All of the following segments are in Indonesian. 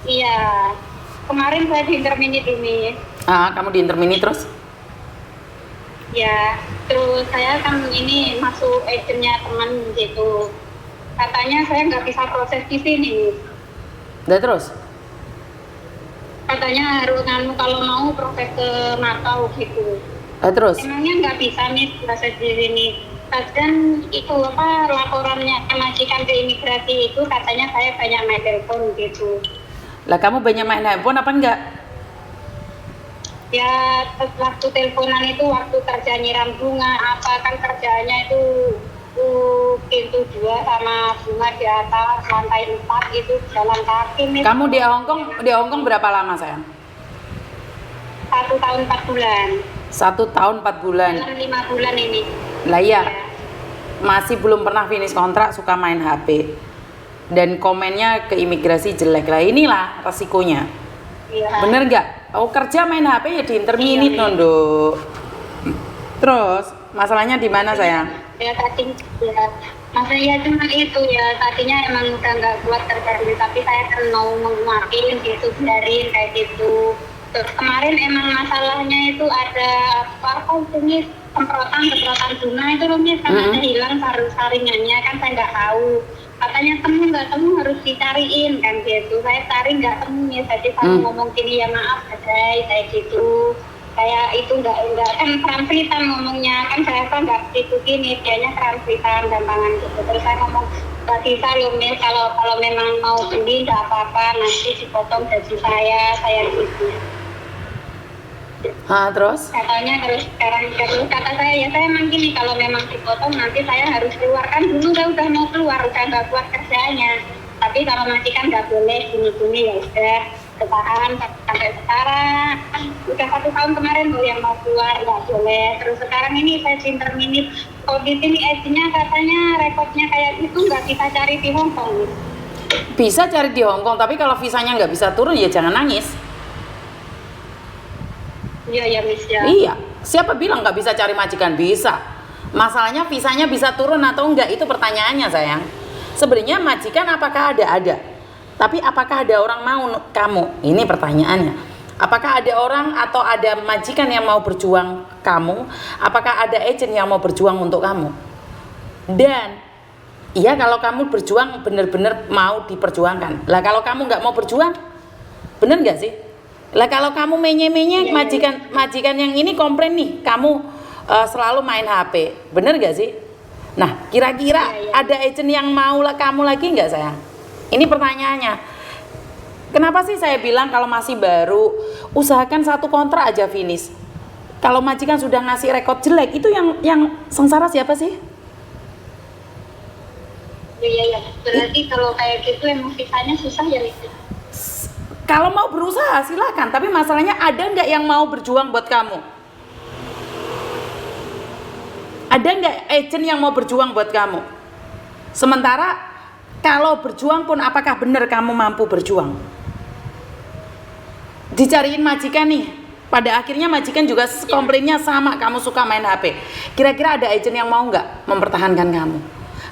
Iya, kemarin saya di intermini dulu. Kamu di intermini terus? Ya, terus saya kan ini masuk agentnya teman gitu. Katanya saya nggak bisa proses di sini. Udah terus? Katanya harus kalau mau proses ke Makau gitu. Terus? Emangnya nggak bisa nih proses di sini. Kadang itu apa laporannya majikan ke imigrasi itu katanya saya banyak main telepon gitu. Lah kamu banyak main handphone apa enggak? Ya waktu teleponan itu waktu kerja nyiram bunga apa kan kerjanya itu pintu 2 sama bunga di atas lantai 4 itu jalan kaki nih. Kamu di Hong Kong berapa lama sayang? 1 tahun 4 bulan. 1 tahun 4 bulan. 5 bulan ini. Lah iya. Masih belum pernah finish kontrak suka main HP. Dan komennya ke imigrasi jelek lah. Inilah resikonya. Iya. Bener nggak? Oh kerja main HP ya di interminit iya. Nondo. Terus masalahnya di mana sayang? Ya tadi ya maksudnya cuma itu ya tadinya emang udah nggak kuat kerja tapi saya kan mau menguatin gitu biarin kayak gitu. Terus kemarin emang masalahnya itu ada apa ini semprotan bunga itu rumit kan ada hilang saringannya kan saya nggak tahu. Katanya nggak temu harus dicariin kan gitu. Saya cari nggak temu ya jadi saya ngomong gini ya maaf guys kayak gitu. Kayak itu enggak kan transitan ngomongnya kan saya kan nggak gitu gini dianya transitan gampangan gitu terus saya ngomong nggak bisa loh Mil kalau memang mau beli nggak apa-apa nanti dipotong gaji saya gitu Terus? katanya terus kata saya ya saya emang gini kalau memang dipotong nanti saya harus keluar kan dulu saya udah mau keluar udah nggak kuat kerjanya tapi kalau majikan nggak boleh gini ya udah bertahan sampai sekarang udah 1 tahun kemarin loh yang mau keluar nggak boleh terus sekarang ini saya interminit kondisi ini agentnya katanya rekodnya kayak gitu nggak bisa cari di Hong Kong. Bisa cari di Hong Kong tapi kalau visanya nggak bisa turun ya jangan nangis. Iya Miss ya. Iya, siapa bilang nggak bisa cari majikan? Bisa. Masalahnya visanya bisa turun atau enggak itu pertanyaannya sayang. Sebenarnya majikan apakah ada? Tapi apakah ada orang mau kamu? Ini pertanyaannya. Apakah ada orang atau ada majikan yang mau berjuang kamu? Apakah ada agent yang mau berjuang untuk kamu? Dan iya kalau kamu berjuang benar-benar mau diperjuangkan. Lah kalau kamu nggak mau berjuang, bener nggak sih? Lah kalau kamu menye-menye majikan yang ini komplain nih, kamu selalu main HP, bener nggak sih? Nah kira-kira ada agent yang mau kamu lagi nggak sayang? Ini pertanyaannya. Kenapa sih saya bilang kalau masih baru usahakan 1 kontrak aja finish. Kalau majikan sudah ngasih rekod jelek itu yang sengsara siapa sih? Iya. Berarti kalau kayak gitu emang visanya susah ya itu. Kalau mau berusaha silakan, tapi masalahnya ada nggak yang mau berjuang buat kamu? Ada nggak agent yang mau berjuang buat kamu? Sementara kalau berjuang pun apakah benar kamu mampu berjuang? Dicariin majikan nih, pada akhirnya majikan juga komplainnya sama, kamu suka main HP. Kira-kira ada agent yang mau nggak mempertahankan kamu?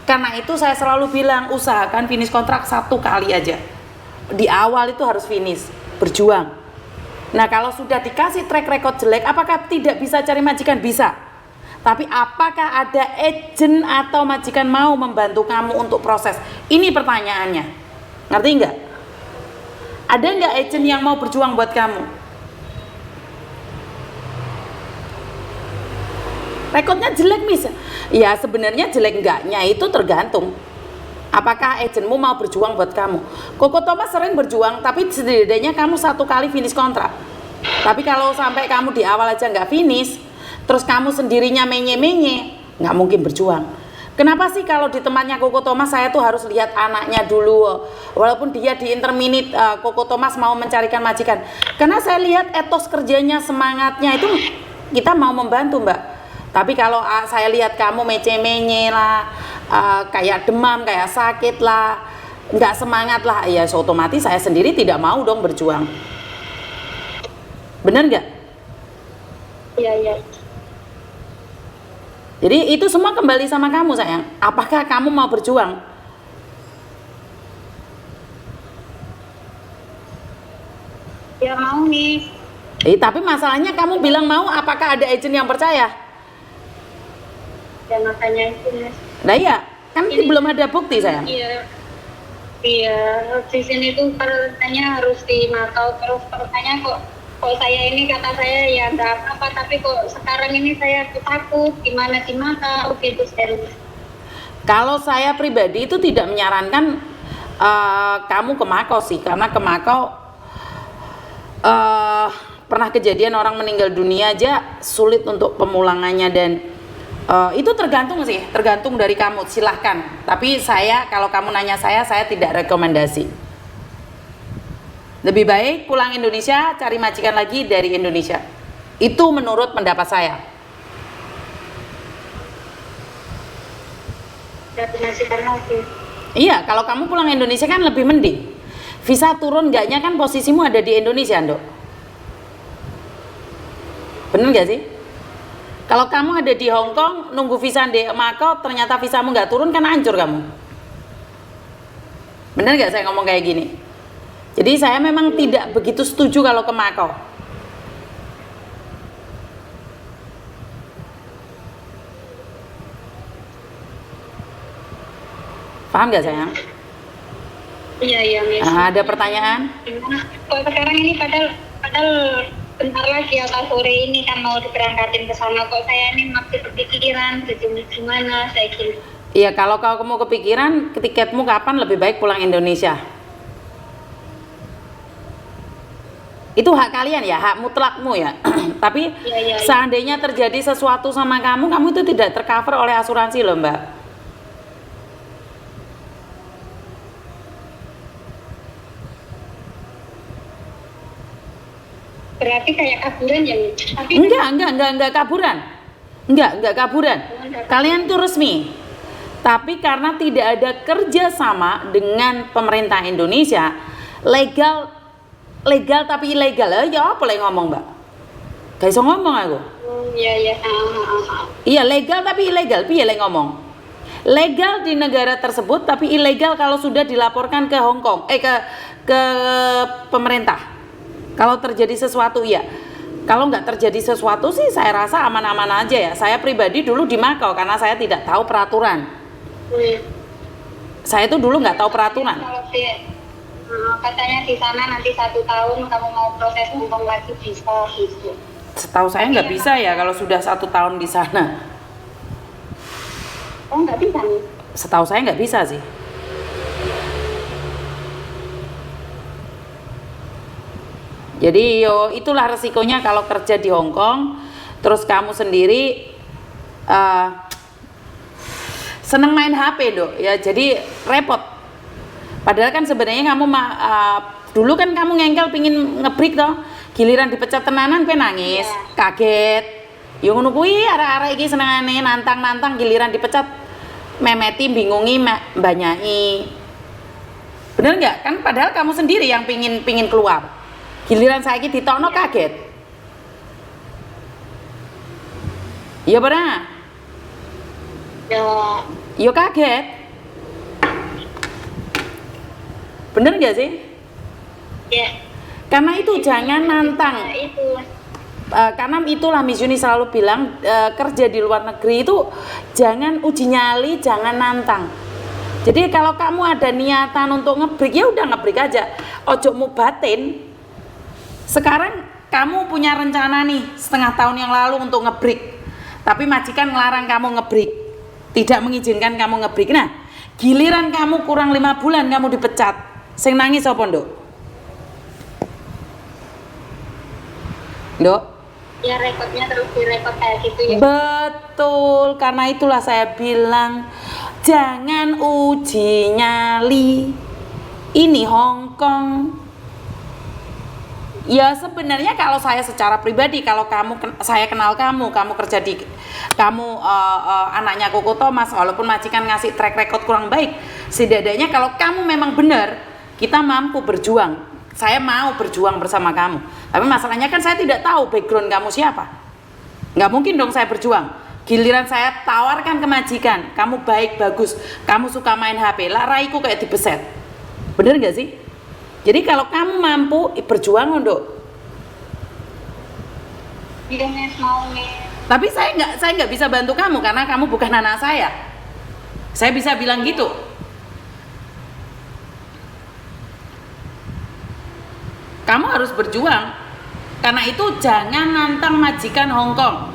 Karena itu saya selalu bilang usahakan finish kontrak 1 kali aja. Di awal itu harus finish, berjuang. Nah kalau sudah dikasih track record jelek, apakah tidak bisa cari majikan? Bisa. Tapi apakah ada agent atau majikan mau membantu kamu untuk proses? Ini pertanyaannya. Ngerti nggak? Ada nggak agent yang mau berjuang buat kamu? Rekodnya jelek Miss. Ya sebenarnya jelek enggaknya itu tergantung. Apakah agentmu mau berjuang buat kamu? Koko Thomas sering berjuang, tapi setidaknya kamu 1 kali finish kontrak. Tapi kalau sampai kamu di awal aja nggak finish, terus kamu sendirinya menye-menye, nggak mungkin berjuang. Kenapa sih kalau di tempatnya Koko Thomas saya tuh harus lihat anaknya dulu, walaupun dia di interminit Koko Thomas mau mencarikan majikan. Karena saya lihat etos kerjanya, semangatnya itu kita mau membantu Mbak. Tapi kalau saya lihat kamu mece-menye lah, kayak demam, kayak sakit lah, nggak semangat lah, ya otomatis saya sendiri tidak mau dong berjuang. Bener nggak? Iya. Jadi itu semua kembali sama kamu sayang. Apakah kamu mau berjuang? Ya mau nih. Tapi masalahnya kamu bilang mau, apakah ada agent yang percaya? Ya makanya itu Mas. Nah iya, kan Ini- belum ada bukti sayang. Iya. Iya, di sini tuh pertanyaan harus dimantau terus pertanyaan kok saya ini kata saya ya nggak apa-apa tapi kok sekarang ini saya takut gimana dimantau gitu serius. Kalau saya pribadi itu tidak menyarankan kamu ke Makau sih, karena ke Makau pernah kejadian orang meninggal dunia aja sulit untuk pemulangannya, dan itu tergantung sih, tergantung dari kamu, silahkan. Tapi saya, kalau kamu nanya saya tidak rekomendasi. Lebih baik pulang Indonesia, cari majikan lagi dari Indonesia. Itu menurut pendapat saya. Dari majikan lagi. Iya, kalau kamu pulang Indonesia kan lebih mending. Visa turun enggaknya kan posisimu ada di Indonesia, Ndok. Bener nggak sih? Kalau kamu ada di Hong Kong, nunggu visa di Makau, ternyata visamu nggak turun, kan hancur kamu. Bener nggak saya ngomong kayak gini? Jadi saya memang tidak begitu setuju kalau ke Makau. Paham nggak sayang? Iya Miss. Ada pertanyaan? Gimana? Kok sekarang ini padahal bentar lagi atau sore ini kan mau diberangkatin ke sana kok saya ini masih kepikiran gimana saya gini. Iya, kalau kamu kepikiran tiketmu kapan, lebih baik pulang Indonesia. Itu hak kalian ya, hak mutlakmu ya. Tapi Iya. seandainya terjadi sesuatu sama kamu itu tidak tercover oleh asuransi loh Mbak. Berarti kayak kaburan ya Miss. Tapi Enggak kaburan. Enggak kaburan. Kalian tuh resmi. Tapi karena tidak ada kerjasama dengan pemerintah Indonesia, legal tapi ilegal, ya apa yang ngomong Mbak? Gak bisa ngomong aku. Iya. Iya, legal tapi ilegal, piye lek ngomong? Legal di negara tersebut tapi ilegal kalau sudah dilaporkan ke Hong Kong, ke pemerintah. Kalau terjadi sesuatu ya. Kalau nggak terjadi sesuatu sih saya rasa aman-aman aja ya. Saya pribadi dulu di Makau karena saya tidak tahu peraturan. Saya itu dulu nggak tahu peraturan. Kalau katanya di sana nanti 1 tahun kamu mau proses untung lagi bisa gitu. Setahu saya nggak bisa ya kalau sudah 1 tahun di sana. Oh nggak bisa nih. Setahu saya nggak bisa sih. Jadi itulah resikonya kalau kerja di Hong Kong, terus kamu sendiri seneng main HP Dok, ya jadi repot. Padahal kan sebenarnya kamu dulu kan kamu ngengkel pingin ngebreak toh, giliran dipecat tenanan kowe nangis, kaget. Yo ngono kuwi arek-arek iki senengane nantang-nantang, giliran dipecat memeti bingungi mbanyai. Bener nggak? Kan padahal kamu sendiri yang pingin keluar. Giliran saiki ditokno kaget. Iya pernah? Yo kaget. Bener nggak sih? Ya. Karena itu jangan nantang. Itu. Karena itulah Miss Yuni selalu bilang kerja di luar negeri itu jangan uji nyali, jangan nantang. Jadi kalau kamu ada niatan untuk ngebreak, ya udah ngebreak aja. Ojo mu batin. Sekarang kamu punya rencana nih 1/2 tahun yang lalu untuk ngebreak, tapi majikan ngelarang kamu ngebreak, tidak mengizinkan kamu ngebreak. Nah, giliran kamu kurang 5 bulan kamu dipecat, sing nangis apa Nduk? Nduk? Ya rekodnya terus direkod kayak gitu ya. Betul, karena itulah saya bilang jangan uji nyali. Ini Hong Kong. Ya sebenarnya kalau saya secara pribadi, kalau saya kenal kamu kerja di anaknya Koko Thomas, walaupun majikan ngasih track record kurang baik, setidaknya kalau kamu memang benar, kita mampu berjuang. Saya mau berjuang bersama kamu. Tapi masalahnya kan saya tidak tahu background kamu siapa. Nggak mungkin dong saya berjuang. Giliran saya tawarkan ke majikan, kamu baik bagus, kamu suka main HP, lah raiku kayak dibeset. Bener nggak sih? Jadi kalau kamu mampu, berjuang untuk. Iya Miss, mau Miss. Tapi saya nggak bisa bantu kamu karena kamu bukan anak saya. Saya bisa bilang gitu. Kamu harus berjuang. Karena itu jangan nantang majikan Hongkong.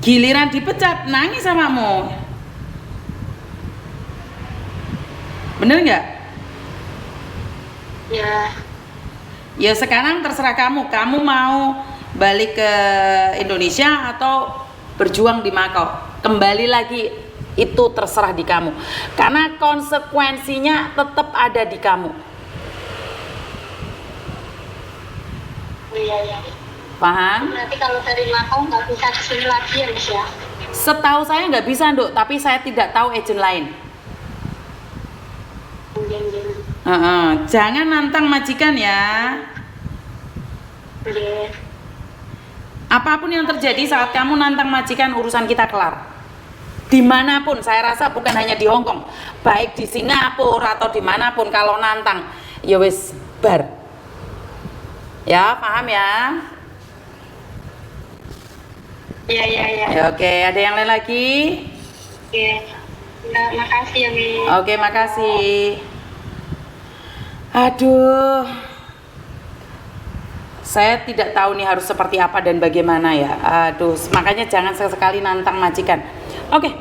Giliran dipecat, nangis samamu. Bener nggak? Ya, Ya sekarang terserah kamu. Kamu mau balik ke Indonesia atau berjuang di Makau? Kembali lagi, itu terserah di kamu. Karena konsekuensinya tetap ada di kamu. iya ya. Paham? Berarti kalau dari Makau nggak bisa kesini lagi ya Miss ya? Setahu saya nggak bisa, Nduk. Tapi saya tidak tahu agent lain. Jangan nantang majikan ya. Iya. Apapun yang terjadi saat kamu nantang majikan, urusan kita kelar. Dimanapun, saya rasa bukan hanya di Hongkong, baik di Singapura atau dimanapun, kalau nantang, ya wis bar. Ya, paham ya? Iya, iya, iya. Ya, oke, ada yang lain lagi? Oke. Nah, makasih ya Miss. Oke, makasih. Aduh, saya tidak tahu nih harus seperti apa dan bagaimana ya. Aduh, makanya jangan sekali-sekali nantang majikan. Oke,